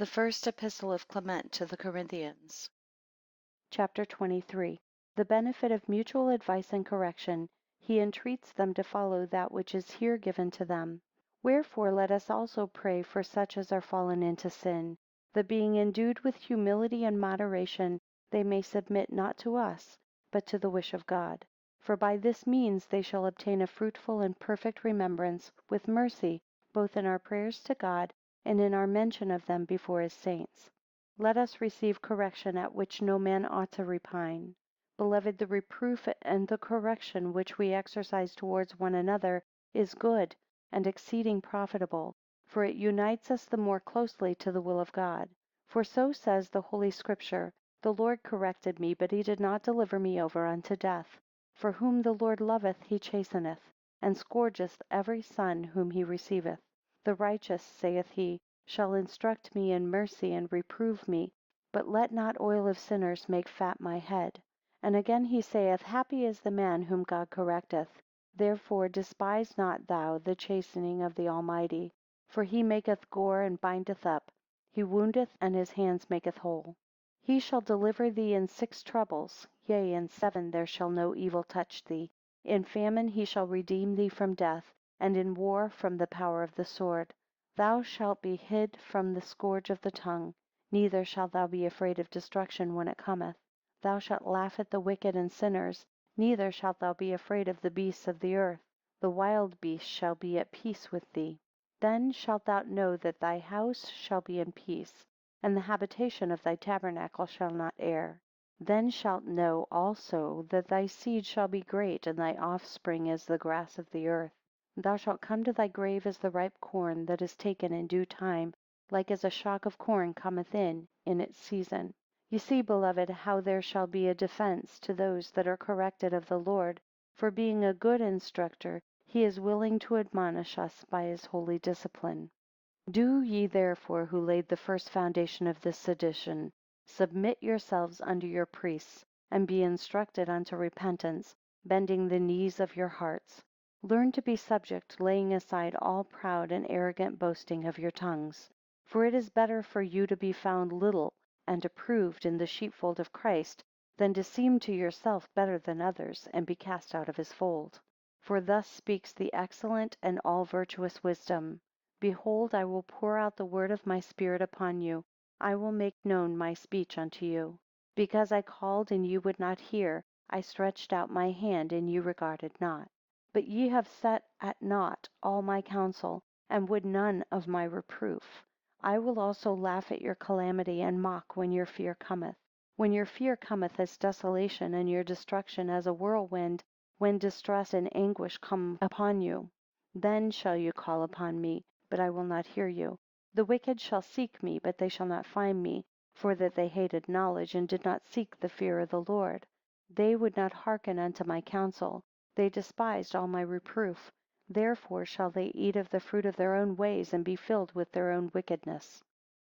The first Epistle of Clement to the Corinthians. Chapter 23. The benefit of mutual advice and correction. He entreats them to follow that which is here given to them. Wherefore let us also pray for such as are fallen into sin, that being endued with humility and moderation, they may submit not to us, but to the wish of God. For by this means they shall obtain a fruitful and perfect remembrance, with mercy, both in our prayers to God, and in our mention of them before his saints. Let us receive correction, at which no man ought to repine. Beloved, the reproof and the correction which we exercise towards one another is good and exceeding profitable, for it unites us the more closely to the will of God. For so says the Holy Scripture, the Lord corrected me, but he did not deliver me over unto death. For whom the Lord loveth he chasteneth, and scourgeth every son whom he receiveth. The righteous, saith he, shall instruct me in mercy and reprove me, but let not oil of sinners make fat my head. And again he saith, happy is the man whom God correcteth. Therefore despise not thou the chastening of the Almighty, for he maketh gore and bindeth up, he woundeth and his hands maketh whole. He shall deliver thee in 6 troubles, yea, in 7 there shall no evil touch thee. In famine he shall redeem thee from death, and in war from the power of the sword. Thou shalt be hid from the scourge of the tongue, neither shalt thou be afraid of destruction when it cometh. Thou shalt laugh at the wicked and sinners, neither shalt thou be afraid of the beasts of the earth. The wild beasts shall be at peace with thee. Then shalt thou know that thy house shall be in peace, and the habitation of thy tabernacle shall not err. Then shalt know also that thy seed shall be great, and thy offspring as the grass of the earth. Thou shalt come to thy grave as the ripe corn that is taken in due time, like as a shock of corn cometh in its season. You see, beloved, how there shall be a defense to those that are corrected of the Lord, for being a good instructor, he is willing to admonish us by his holy discipline. Do ye therefore, who laid the first foundation of this sedition, submit yourselves unto your priests, and be instructed unto repentance, bending the knees of your hearts. Learn to be subject, laying aside all proud and arrogant boasting of your tongues. For it is better for you to be found little and approved in the sheepfold of Christ, than to seem to yourself better than others, and be cast out of his fold. For thus speaks the excellent and all virtuous wisdom. Behold, I will pour out the word of my Spirit upon you. I will make known my speech unto you. Because I called and ye would not hear, I stretched out my hand and ye regarded not. But ye have set at naught all my counsel, and would none of my reproof. I will also laugh at your calamity, and mock when your fear cometh. When your fear cometh as desolation, and your destruction as a whirlwind, when distress and anguish come upon you. Then shall you call upon me, but I will not hear you. The wicked shall seek me, but they shall not find me, for that they hated knowledge, and did not seek the fear of the Lord. They would not hearken unto my counsel. They despised all my reproof. Therefore shall they eat of the fruit of their own ways, and be filled with their own wickedness.